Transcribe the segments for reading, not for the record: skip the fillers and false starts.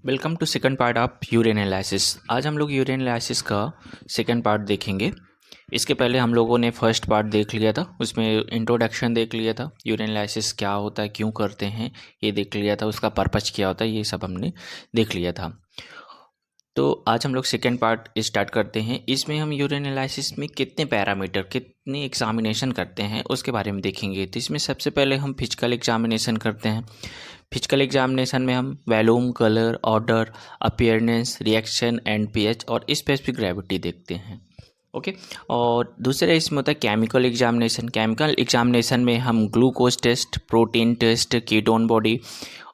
Welcome to second part of urine analysis. आज हम लोग यूरिन एनालिसिस का सेकंड पार्ट देखेंगे। इसके पहले हम लोगों ने फर्स्ट पार्ट देख लिया था, उसमें इंट्रोडक्शन देख लिया था, यूरिन एनालिसिस क्या होता है, क्यों करते हैं ये देख लिया था, उसका पर्पस क्या होता है ये सब हमने देख लिया था। तो आज हम लोग सेकेंड पार्ट स्टार्ट करते हैं। इसमें हम यूरिन एनालिसिस में कितने पैरामीटर, कितने एग्जामिनेशन करते हैं उसके बारे में देखेंगे। तो इसमें सबसे पहले हम फिजिकल एग्जामिनेशन करते हैं। फिजिकल एग्जामिनेशन में हम volume, colour, order, appearance, reaction and pH और स्पेसिफिक ग्रेविटी देखते हैं। ओके। और दूसरा इसमें होता है केमिकल एग्जामिनेशन। केमिकल एग्जामिनेशन में हम glucose test, protein test, ketone body,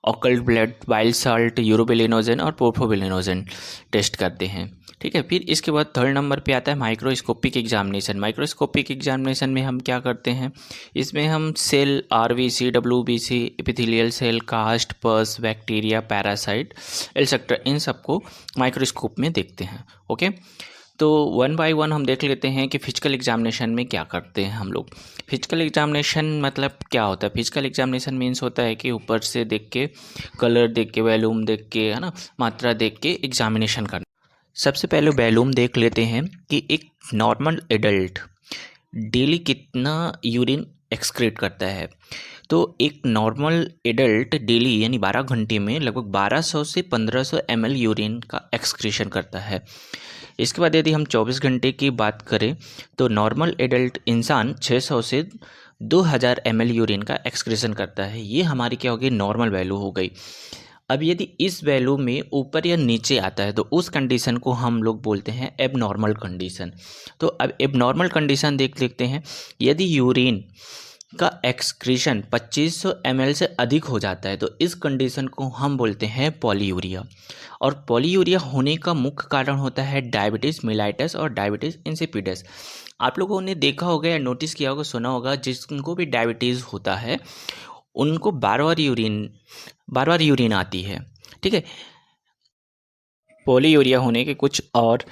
occult blood, वाइल्ड साल्ट, यूरोबिलिनोजन और पोर्फोबिलिनोजन टेस्ट करते हैं। ठीक है। फिर इसके बाद थर्ड नंबर पे आता है माइक्रोस्कोपिक एग्जामिनेशन। माइक्रोस्कोपिक एग्जामिनेशन में हम क्या करते हैं, इसमें हम cell, RBC, WBC, epithelial cell, cast, pus, bacteria, parasite, एल्सेक्टर, इन सबको माइक्रोस्कोप में देखते हैं। ओके। तो वन बाय वन हम देख लेते हैं कि फिजिकल एग्जामिनेशन में क्या करते हैं हम लोग। फिजिकल एग्जामिनेशन मतलब क्या होता है? फिजिकल एग्जामिनेशन मीन्स होता है कि ऊपर से देख के, कलर देख के, वॉल्यूम देख के, है ना, मात्रा देख के एग्जामिनेशन करना। सबसे पहले वॉल्यूम देख लेते हैं कि एक नॉर्मल एडल्ट डेली कितना यूरिन एक्सक्रीट करता है। तो एक नॉर्मल एडल्ट डेली यानी 12 घंटे में लगभग 1200 से 1500 ml यूरिन का एक्सक्रीशन करता है। इसके बाद यदि हम 24 घंटे की बात करें तो नॉर्मल एडल्ट इंसान 600 से 2000 ml यूरिन का एक्सक्रीशन करता है। ये हमारी क्या होगी, नॉर्मल वैल्यू हो गई। अब यदि इस वैल्यू में ऊपर या नीचे आता है तो उस कंडीशन को हम लोग बोलते हैं एबनॉर्मल कंडीशन। तो अब एबनॉर्मल कंडीशन देख लेते हैं। यदि यूरिन का एक्सक्रीशन 2500 ml से अधिक हो जाता है तो इस कंडीशन को हम बोलते हैं पॉलीयूरिया। और पॉलीयूरिया होने का मुख्य कारण होता है डायबिटीज़ मेलाइटस और डायबिटीज़ इंसिपिडस। आप लोगों ने देखा होगा या नोटिस किया होगा, सुना होगा, जिनको भी डायबिटीज़ होता है उनको बार बार यूरिन आती है। ठीक है। पॉलीयूरिया होने के कुछ और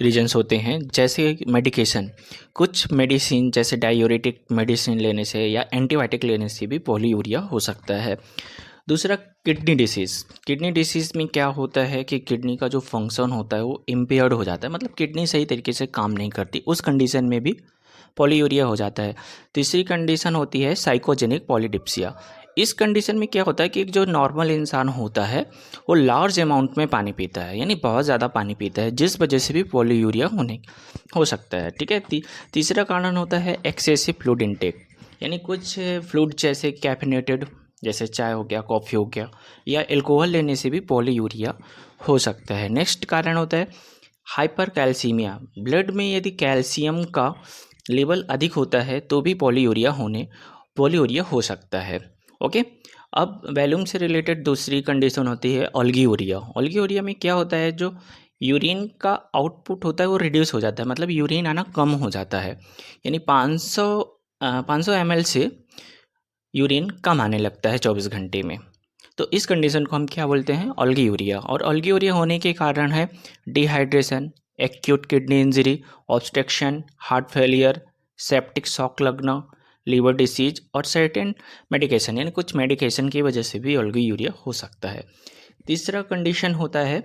रीजंस होते हैं, जैसे मेडिकेशन। कुछ मेडिसिन जैसे डायूरेटिक मेडिसिन लेने से या एंटीबायोटिक लेने से भी पॉलीयूरिया हो सकता है। दूसरा, किडनी डिसीज़। किडनी डिसीज़ में क्या होता है कि किडनी का जो फंक्शन होता है वो इम्पेयर्ड हो जाता है, मतलब किडनी सही तरीके से काम नहीं करती। उस कंडीशन में भी पॉलीयूरिया हो जाता है। तीसरी कंडीशन होती है साइकोजेनिक पॉलीडिप्सिया। इस कंडीशन में क्या होता है कि जो नॉर्मल इंसान होता है वो लार्ज अमाउंट में पानी पीता है, यानी बहुत ज़्यादा पानी पीता है, जिस वजह से भी पॉलीयूरिया हो सकता है। ठीक है। तीसरा कारण होता है एक्सेसिव फ्लूइड इनटेक, यानी कुछ फ्लूइड जैसे कैफिनेटेड, जैसे चाय हो गया, कॉफ़ी हो गया, या एल्कोहल लेने से भी पॉलीयूरिया हो सकता है। नेक्स्ट कारण होता है हाइपर कैल्सीमिया। ब्लड में यदि कैल्शियम का लेवल अधिक होता है तो भी पॉलीयूरिया हो सकता है। ओके। अब वॉल्यूम से रिलेटेड दूसरी कंडीशन होती है ओल्गीयूरिया। ओल्गीयूरिया में क्या होता है, जो यूरिन का आउटपुट होता है वो रिड्यूस हो जाता है, मतलब यूरिन आना कम हो जाता है, यानी 500 ml से यूरिन कम आने लगता है 24 घंटे में। तो इस कंडीशन को हम क्या बोलते हैं, ओल्गीयूरिया। और ओल्गीयूरिया होने के कारण है dehydration, acute kidney injury, obstruction, heart failure, septic shock लगना, लीवर डिसीज और सर्टेन मेडिकेशन, यानी कुछ मेडिकेशन की वजह से भी ओल्गीयूरिया हो सकता है। तीसरा कंडीशन होता है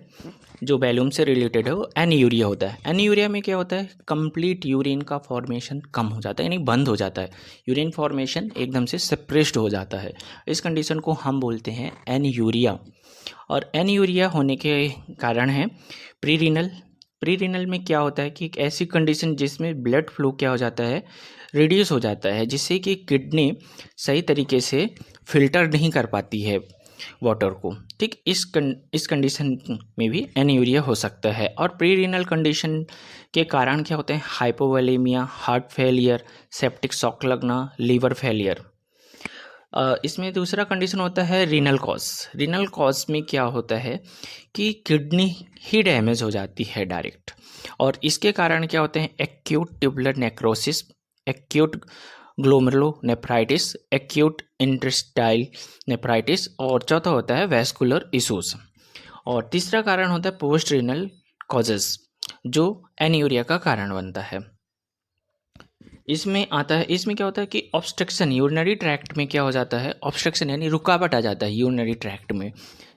जो वॉल्यूम से रिलेटेड है, वो एनीयूरिया होता है। एनीयूरिया में क्या होता है, कंप्लीट यूरिन का फॉर्मेशन कम हो जाता है, यानी बंद हो जाता है, यूरिन फॉर्मेशन एकदम से सप्रेस्ड हो जाता है। इस कंडीशन को हम बोलते हैं एनीयूरिया। और एनीयूरिया होने के कारण है प्रीरीनल। प्रीरीनल में क्या होता है कि एक ऐसी कंडीशन जिसमें ब्लड फ्लो क्या हो जाता है, रिड्यूस हो जाता है, जिससे कि किडनी सही तरीके से फिल्टर नहीं कर पाती है वाटर को। ठीक, इस कंडीशन में भी एनीयूरिया हो सकता है। और प्री रीनल कंडीशन के कारण क्या होते हैं, hypovolaemia, heart failure, septic shock लगना, लीवर फेलियर। इसमें दूसरा कंडीशन होता है रीनल कॉज। रीनल कॉज में क्या होता है कि किडनी ही डैमेज हो जाती है डायरेक्ट, और इसके कारण क्या होते हैं, acute tubular necrosis, acute glomerulonephritis, acute intestinal nephritis, और चौथा होता है वैस्कुलर इशूज। और तीसरा कारण होता है पोस्ट रीनल कॉजेस, जो एनीयूरिया का कारण बनता है। इसमें क्या होता है कि ऑब्स्ट्रक्शन, यूरिनरी ट्रैक्ट में क्या हो जाता है, ऑब्स्ट्रक्शन यानी रुकावट आ जाता है यूरिनरी ट्रैक्ट में,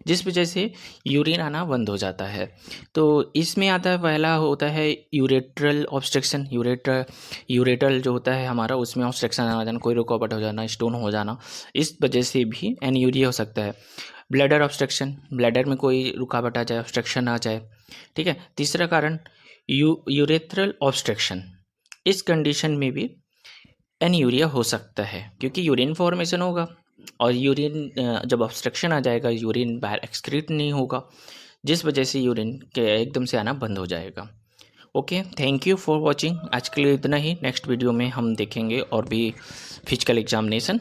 जिस वजह से यूरिन आना बंद हो जाता है। तो इसमें आता है, पहला होता है यूरेट्रल ऑब्स्ट्रक्शन। यूरेटल जो होता है हमारा, उसमें ऑब्स्ट्रक्शन आ जाना, कोई रुकावट हो जाना, स्टोन हो जाना, इस वजह से भी एनीयूरिया हो सकता है। ब्लैडर ऑब्स्ट्रक्शन, ब्लैडर में कोई रुकावट आ जाए, ऑब्स्ट्रक्शन आ जाए, ठीक है। तीसरा कारण यूरेथ्रल ऑब्स्ट्रक्शन, इस कंडीशन में भी एनीयूरिया हो सकता है, क्योंकि यूरिन फॉर्मेशन होगा और यूरिन जब ऑब्स्ट्रक्शन आ जाएगा, यूरिन बाहर एक्सक्रीट नहीं होगा, जिस वजह से यूरिन के एकदम से आना बंद हो जाएगा। Okay, thank you for watching. आज के लिए इतना ही। नेक्स्ट वीडियो में हम देखेंगे और भी फिजिकल एग्जामिनेशन।